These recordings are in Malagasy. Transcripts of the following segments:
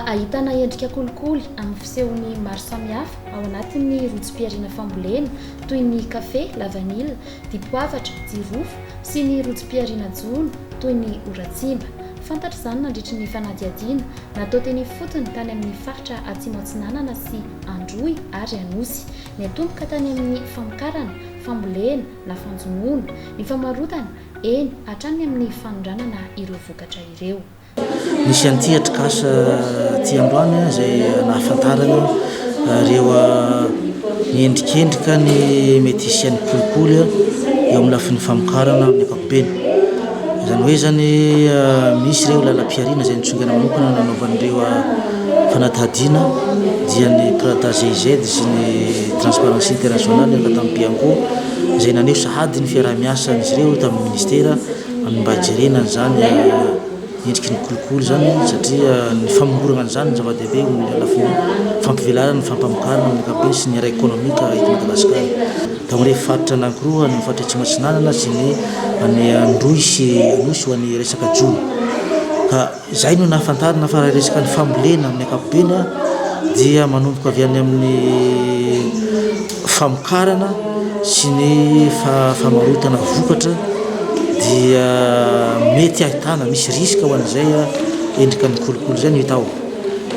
ahitana endrika kolikoly amin'ny fisehony maro samihafa ao anatin'ny rotsim-piarina fambolena toy ny kafe la vanille, dipoavatra, jirofo sy ny rotsim-piarina jono toy ny oratsimba. Fantatra izany nandritry ny fanadihadiana natao teny fotony tany amin'ny faritra Atsimo Atsinanana sy Androy ary Anosy. Niatomboka tany amin'ny famokarana, fambolena na fanjonoana, ny famarotana eny hatrany amin'ny fanondranana ireo vokatra ireo. Misy antihatra kasa ty androany izay nahafantarana ireo endrikendrika ny mety isian'ny kolikoly eo amin'ny lafin'ny famokarana amin'ny ankapobeny. Izany hoe zany misy ireo lalam-piariana izay nitsongana manokana nanaovan'ireo fanadihadiana dia ny Prada GIZ sy ny Transparency International ka tamin'ny Bianco izay naneho sahady ny fiaraha-miasan'izy ireo tamin'ny ministera amin'ny mba hijerena an'izany endriky ny kolikoly zany satria ny famongorana an'izany ny zava-dehibe amin'ny alafin'ny fampivelarana ny fampamokarana amin'ny ankapobeny sy ny ara ekonomika eto Madagasikara. Da amin'ireo faritra anankiroa ny faritra Atsimo Atsinanana sy ny Androy sy Anosy ho an'ny resaka jono. Ka izay no nahafantarana fa raha resaka ny fambolena amin'ny ankapobeny dia manomboka avy any amin'ny famokarana sy ny famarotana vokatra dia mety ahitana misy risque ho an'izay endrika ny kolikoly zay no hita ao.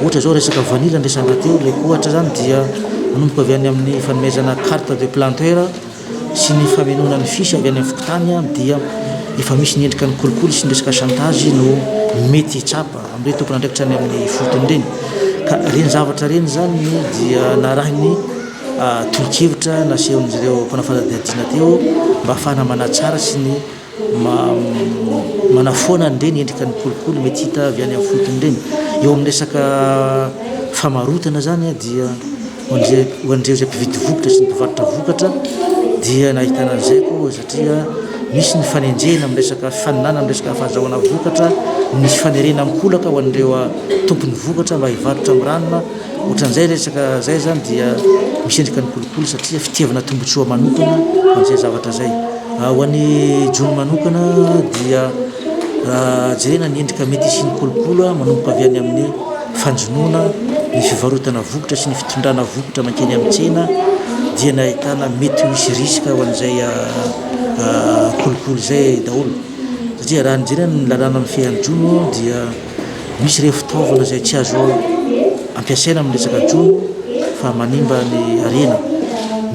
Ohatra zao resaka vanille andresana teo, ilay ohatra zany dia manomboka avy any amin'ny fanomezana carte de planteur sy ny famenoana ny fisy avy any amin'ny fokontany dia efa misy ny endrika ny kolikoly sy ny resaka chantage no mety hitsapa amin'ireo tompona andraikitra any amin'ny fotony ireny. Ka ireny zavatra ireny zany dia narahiny tolo-kevitra nasehon'ireo mpanafadihadiana teo mba ahafahana manatsara sy ny manafoana an'ireny endrika ny kolikoly mety hita avy any amin'ny fotony ireny. Eo amin'ny resaka famarotana zany dia ho an'ireo izay mpividy vokatra sy ny mpivarotra vokatra dia nahitana an'izay koa satria misy ny fanenjena amin'ny resaka faninana amin'ny resaka fahazahoana vokatra, misy fanerena mikolaka ho an'ireo tompony vokatra mba hivarotra amin'ny ranona. Ohatran'izay resaka zay zany dia misy endrika ny kolikoly satria fitiavana tombotsoa manokana amin'izay zavatra zay. Ho an'ny jono manokana dia jerena ny endrika mety isian'ny kolikoly manomboka avy any amin'ny fanjonoana, ny fivarotana vokatra sy ny fitondrana vokatra mankeny amin'ny tsena dia nahitana mety misy risque ho an'izay kolikoly zay daholo. Satria raha nijerena ny lalàna amin'ny fehan'ny jono dia misy ireo fitaovana izay tsy azo ampiasaina amin'ny resaka jono fa manimba ny harena.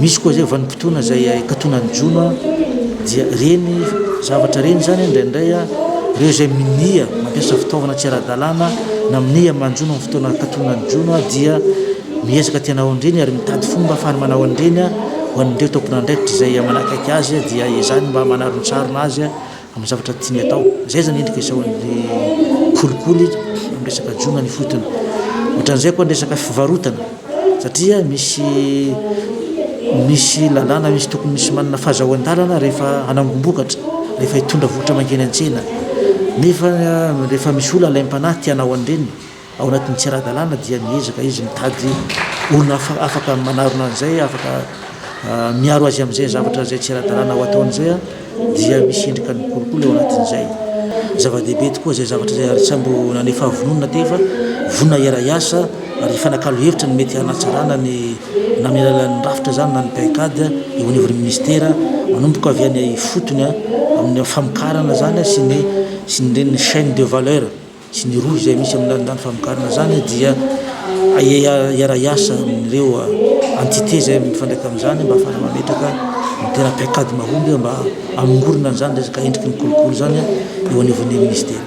Misy koa izay vanim-potoana izay katonan'ny jono dia reny zavatra reny zany indraindray ireo izay minia mampiasa fitaovana tsy ara-dalàna na minia manjono amin'ny fotoana katonan'ny jono dia miezaka ty hanao an'ireny ary mitady fomba ahafahany manao an'ireny ho an'ireo tompona andraikitra izay manakaiky azy dia izany mba manaron-tsarona azy amin'ny zavatra tiany atao. Zay zany endrika isaon'ny kolikoly amin'ny resaka jono ny fotony. Ohatran'izay koa ny resaka fivarotana satria misy lalàna misy tokony misy manana fahazahoan-dalana rehefa hanangombokatra, rehefa hitondra vokatra mankeny an-tsena. Nefa rehefa misy olona alaim-panahy ty hanao an'ireny ao anatin'ny tsy ara-dalàna dia miezaka izy mitady olona afaka manarona an'izay, afaka miaro azy amin'izay zavatra zay tsy ara-dalàna ho atao an'izay dia misy endrika ny kolikoly ao anatin'izay. Zava-dehibe tokoa zay zavatra zay ary sambo nanefa vonona tefa vonona iara-iasa ary fanakalo hevitra ny mety hanatsarana ny na amin'ny alalan'ny rafitra zany na ny paikady eo anivon'ny ministera manomboka avy any fotony amin'ny famokarana zany sy ny chaîne de valeur sy ny roa izay misy amin'ny famokarana zany dia iara-iasa amin'ireo entité zay mifandraika amin'izany mba ahafahana mametraka ny tena paikady mahomby mba amongorona an'izany resaka endriky ny kolikoly zany eo anivon'ny ministera.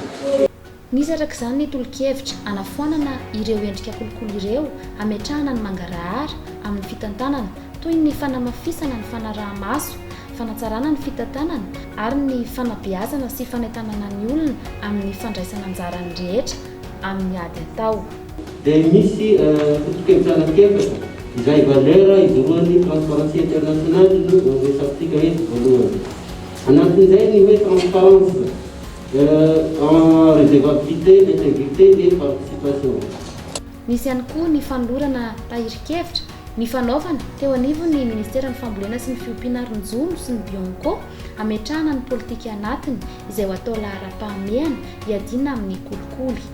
Nisy arak'izany ny tolo-kevitra anafoanana ireo endrika kolikoly ireo ametrahana ny mangarahara amin'ny fitantanana toy ny fanamafisana ny fanaraha-maso, fanatsarana ny fitantanana ary ny fanabeazana sy fanentanana ny olona amin'ny fandraisana anjarany rehetra amin'ny ady atao. Dia misy tolo-kevitra anankiefatra izay valeur izoroan'ny Transparency International no resatsika hoe voalohany. Anatin'izay ny hoe transparence en redevabilité, intégrité et participation. Misy ihany koa ny fanolorana tahirin-kevitra ny fanaovana teo anivon'ny Ministeran'ny Fambolena sy ny Fiompiana Aron-jono sy ny Bianco ametrahana ny politika anatiny izay ho atao lahara-pahamehana hiadina amin'ny kolikoly.